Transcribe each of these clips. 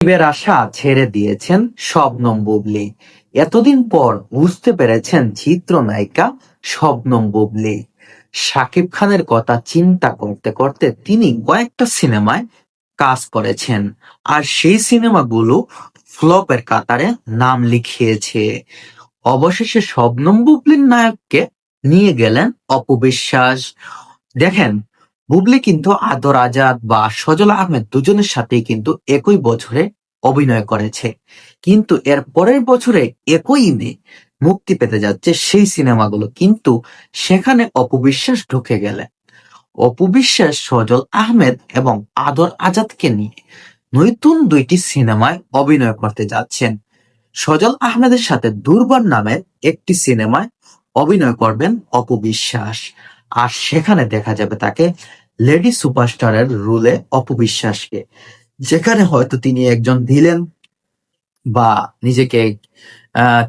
এবার আশা ছেড়ে দিয়েছেন শবনম বুবলী। এতদিন পর বুঝতে পেরেছেন চিত্রনায়িকা শবনম বুবলী। শাকিব খানের কথা চিন্তা করতে করতে তিনি কয়েকটা সিনেমায় কাজ করেছেন, আর সেই সিনেমাগুলো ফ্লপের কাতারে নাম লিখিয়েছে। অবশেষে শবনম বুবলীর নায়ককে নিয়ে গেলেন অপু বিশ্বাস। দেখেন, বুবলি কিন্তু আদর আজাদ বা সজল আহমেদ দুজনের সাথেই কিন্তু একই বছরে অভিনয় করেছে, কিন্তু এর পরের বছরে একই দিনে মুক্তি পেতে যাচ্ছে সেই সিনেমাগুলো, কিন্তু সেখানে অপু বিশ্বাস ঢুকে গেলেন। অপু বিশ্বাস সজল আহমেদ এবং আদর আজাদকে নিয়ে নতুন দুইটি সিনেমায় অভিনয় করতে যাচ্ছেন। সজল আহমেদের সাথে দুর্বার নামের একটি সিনেমায় অভিনয় করবেন অপু বিশ্বাস, আর সেখানে দেখা যাবে তাকে লেডি সুপারস্টারের রোলে অপু বিশ্বাসকে, যেখানে হয়তো তিনি একজন ভিলেন বা নিজেকে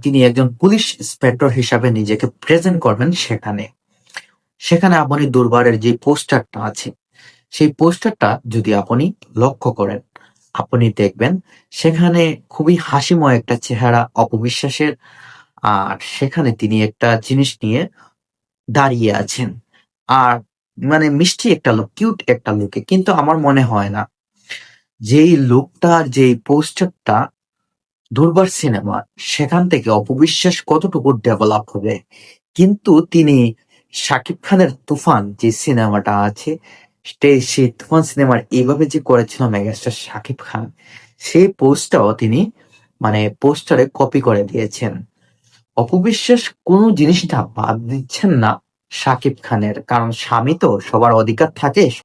তিনি একজন পুলিশ ইন্সপেক্টর হিসাবে নিজেকে প্রেজেন্ট করবেন। সেখানে সেখানে আপনি দুর্বারের যে পোস্টারটা আছে, সেই পোস্টারটা যদি আপনি লক্ষ্য করেন, আপনি দেখবেন সেখানে খুবই হাসিময় একটা চেহারা অপবিশ্বাসের, আর সেখানে তিনি একটা জিনিস নিয়ে দাঁড়িয়ে আছেন, আর মানে মিষ্টি একটা লোক, কিউট একটা লোকে, কিন্তু আমার মনে হয় না যেই লোকটার যেই পোস্টারটা দুর্বার সিনেমা, সেখান থেকে অপবিশ্বাস কতটুকু ডেভেলপ হবে। কিন্তু তিনি শাকিব খানের তুফান যে সিনেমাটা আছে, সেই তুফান সিনেমার এইভাবে যে করেছিল মেগাস্টার শাকিব খান, সেই পোস্টটাও তিনি মানে পোস্টারে কপি করে দিয়েছেন। অপবিশ্বাস কোনো জিনিসটা বাদ দিচ্ছেন না শাকিব খানের, কারণ স্বামী তো সবার অধিকার থাকে